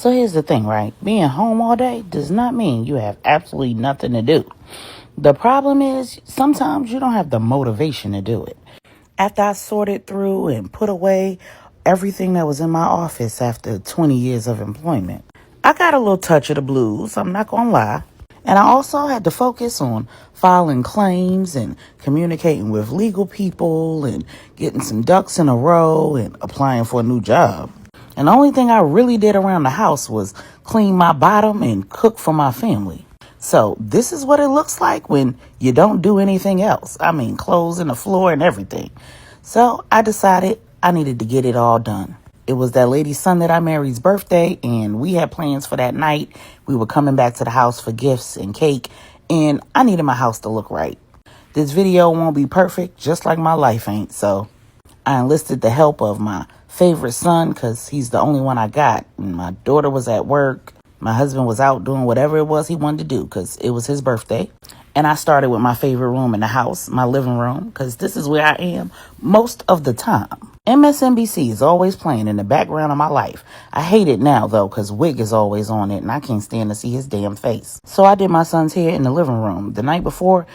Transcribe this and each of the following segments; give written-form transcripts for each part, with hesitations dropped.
So here's the thing, right? Being home all day does not mean you have absolutely nothing to do. The problem is sometimes you don't have the motivation to do it. After I sorted through and put away everything that was in my office after 20 years of employment, I got a little touch of the blues, I'm not going to lie. And I also had to focus on filing claims and communicating with legal people and getting some ducks in a row and applying for a new job. And the only thing I really did around the house was clean my bottom and cook for my family. So this is what it looks like when you don't do anything else. I mean, clothes on the floor and everything. So I decided I needed to get it all done. It was that lady's son that I married's birthday, and we had plans for that night. We were coming back to the house for gifts and cake, and I needed my house to look right. This video won't be perfect, just like my life ain't, so I enlisted the help of my favorite son because he's the only one I got. And my daughter was at work. My husband was out doing whatever it was he wanted to do because it was his birthday. And I started with my favorite room in the house, my living room, because this is where I am most of the time. MSNBC is always playing in the background of my life. I hate it now, though, because Wig is always on it, and I can't stand to see his damn face. So I did my son's hair in the living room the night before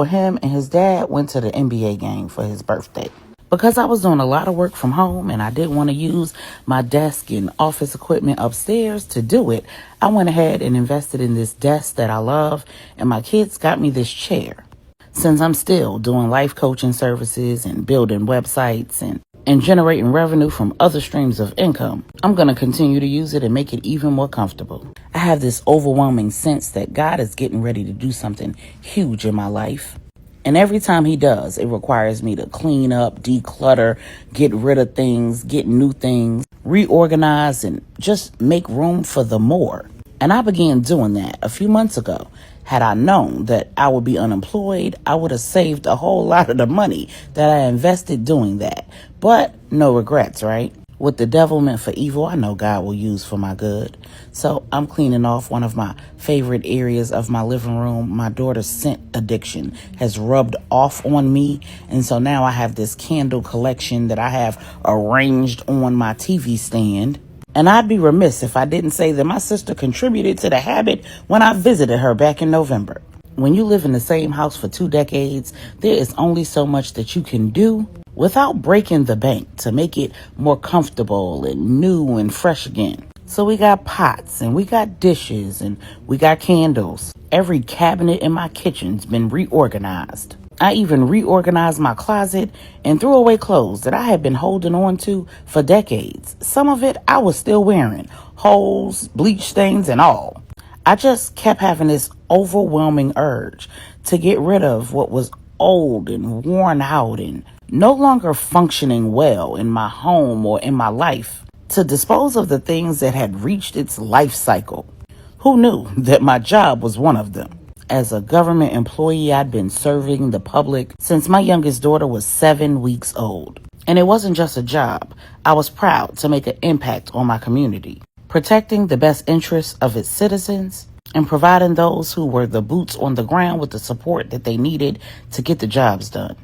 him and his dad went to the NBA game for his birthday. Because I was doing a lot of work from home and I didn't want to use my desk and office equipment upstairs to do it, I went ahead and invested in this desk that I love, and my kids got me this chair. Since I'm still doing life coaching services and building websites and generating revenue from other streams of income, I'm going to continue to use it and make it even more comfortable. I have this overwhelming sense that God is getting ready to do something huge in my life. And every time he does, it requires me to clean up, declutter, get rid of things, get new things, reorganize, and just make room for the more. And I began doing that a few months ago. Had I known that I would be unemployed, I would have saved a whole lot of the money that I invested doing that. But no regrets, right? What the devil meant for evil, I know God will use for my good. So I'm cleaning off one of my favorite areas of my living room. My daughter's scent addiction has rubbed off on me. And so now I have this candle collection that I have arranged on my TV stand. And I'd be remiss if I didn't say that my sister contributed to the habit when I visited her back in November. When you live in the same house for 2 decades, there is only so much that you can do without breaking the bank to make it more comfortable and new and fresh again. So we got pots and we got dishes and we got candles. Every cabinet in my kitchen's been reorganized. I even reorganized my closet and threw away clothes that I had been holding on to for decades. Some of it I was still wearing, holes, bleach stains and all. I just kept having this overwhelming urge to get rid of what was old and worn out and no longer functioning well in my home or in my life, to dispose of the things that had reached its life cycle. Who knew that my job was one of them? As a government employee, I'd been serving the public since my youngest daughter was 7 weeks old. And it wasn't just a job. I was proud to make an impact on my community, protecting the best interests of its citizens and providing those who were the boots on the ground with the support that they needed to get the jobs done.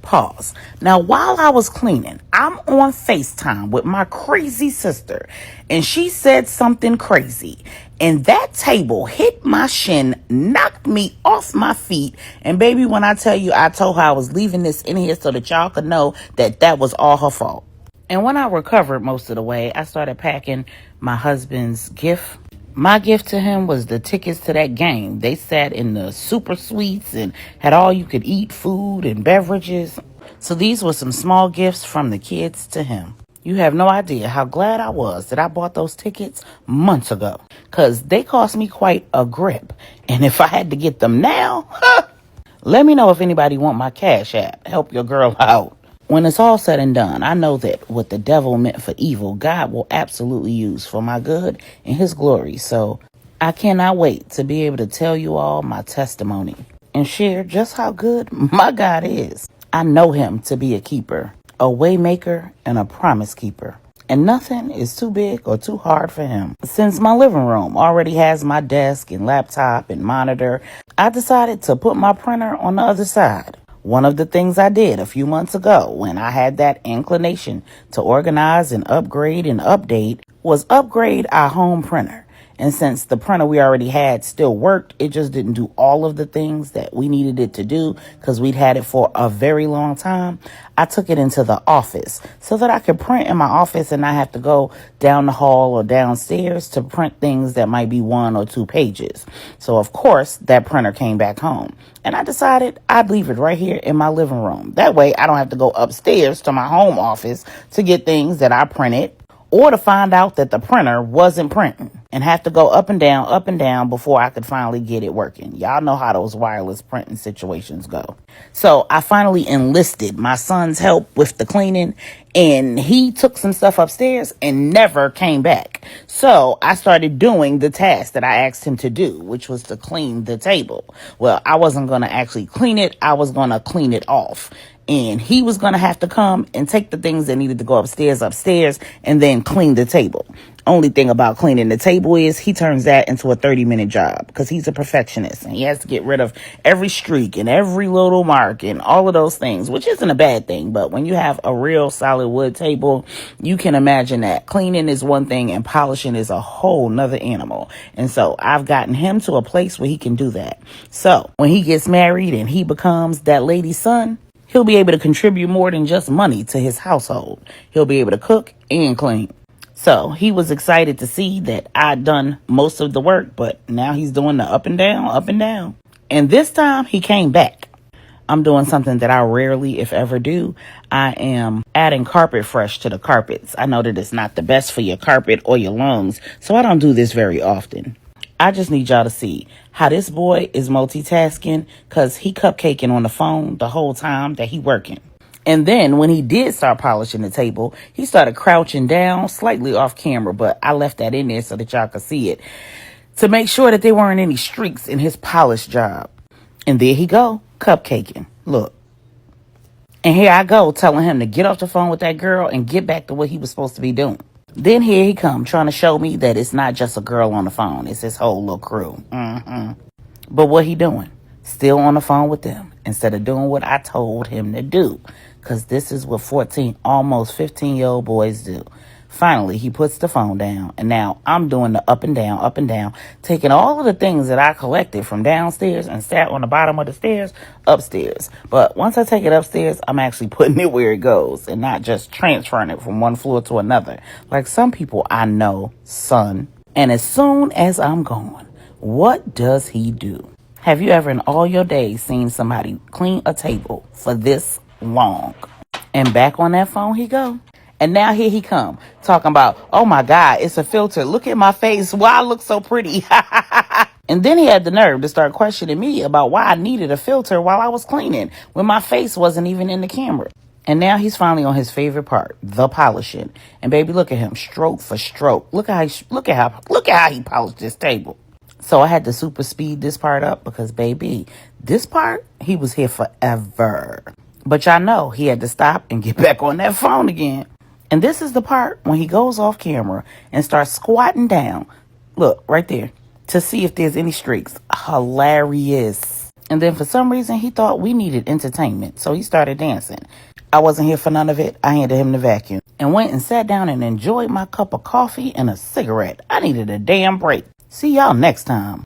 Pause. Now, while I was cleaning, I'm on FaceTime with my crazy sister, and she said something crazy. And that table hit my shin, knocked me off my feet. And baby, when I tell you, I told her I was leaving this in here so that y'all could know that that was all her fault. And when I recovered most of the way, I started packing my husband's gift. My gift to him was the tickets to that game. They sat in the super suites and had all you could eat food and beverages. So these were some small gifts from the kids to him. You have no idea how glad I was that I bought those tickets months ago, because they cost me quite a grip. And if I had to get them now, let me know if anybody want my Cash App. Help your girl out. When it's all said and done, I know that what the devil meant for evil, God will absolutely use for my good and his glory. So I cannot wait to be able to tell you all my testimony and share just how good my God is. I know him to be a keeper, a way maker, and a promise keeper. And nothing is too big or too hard for him. Since my living room already has my desk and laptop and monitor, I decided to put my printer on the other side. One of the things I did a few months ago when I had that inclination to organize and upgrade and update was upgrade our home printer. And since the printer we already had still worked, it just didn't do all of the things that we needed it to do because we'd had it for a very long time. I took it into the office so that I could print in my office and not have to go down the hall or downstairs to print things that might be 1 or 2 pages. So, of course, that printer came back home. And I decided I'd leave it right here in my living room. That way I don't have to go upstairs to my home office to get things that I printed or to find out that the printer wasn't printing and have to go up and down before I could finally get it working. Y'all know how those wireless printing situations go. So I finally enlisted my son's help with the cleaning, and he took some stuff upstairs and never came back. So I started doing the task that I asked him to do, which was to clean the table. Well, I wasn't going to actually clean it. I was going to clean it off. And he was going to have to come and take the things that needed to go upstairs, and then clean the table. Only thing about cleaning the table is he turns that into a 30-minute job because he's a perfectionist and he has to get rid of every streak and every little mark and all of those things, which isn't a bad thing. But when you have a real solid wood table, you can imagine that cleaning is one thing and polishing is a whole nother animal. And so I've gotten him to a place where he can do that. So when he gets married and he becomes that lady's son, he'll be able to contribute more than just money to his household. He'll be able to cook and clean. So he was excited to see that I'd done most of the work, but now he's doing the up and down. And this time he came back. I'm doing something that I rarely, if ever, do. I am adding carpet fresh to the carpets. I know that it's not the best for your carpet or your lungs, so I don't do this very often. I just need y'all to see how this boy is multitasking because he cupcaking on the phone the whole time that he working. And then when he did start polishing the table, he started crouching down slightly off camera, but I left that in there so that y'all could see it to make sure that there weren't any streaks in his polish job. And there he go, cupcaking. Look. And here I go telling him to get off the phone with that girl and get back to what he was supposed to be doing. Then here he come trying to show me that it's not just a girl on the phone. It's his whole little crew. But what he doing? Still on the phone with them instead of doing what I told him to do. Because this is what 14, almost 15-year-old boys do. Finally, he puts the phone down. And now I'm doing the up and down, taking all of the things that I collected from downstairs and sat on the bottom of the stairs upstairs. But once I take it upstairs, I'm actually putting it where it goes and not just transferring it from one floor to another. Like some people I know, son. And as soon as I'm gone, what does he do? Have you ever in all your days seen somebody clean a table for this long? And back on that phone he go. And now here he come talking about, oh my God, it's a filter. Look at my face. Why I look so pretty. And then he had the nerve to start questioning me about why I needed a filter while I was cleaning when my face wasn't even in the camera. And now he's finally on his favorite part, the polishing. And baby, look at him, stroke for stroke. Look at how he polished this table. So I had to super speed this part up because, baby, this part, he was here forever. But y'all know he had to stop and get back on that phone again. And this is the part when he goes off camera and starts squatting down. Look, right there. To see if there's any streaks. Hilarious. And then for some reason, he thought we needed entertainment. So he started dancing. I wasn't here for none of it. I handed him the vacuum and went and sat down and enjoyed my cup of coffee and a cigarette. I needed a damn break. See y'all next time.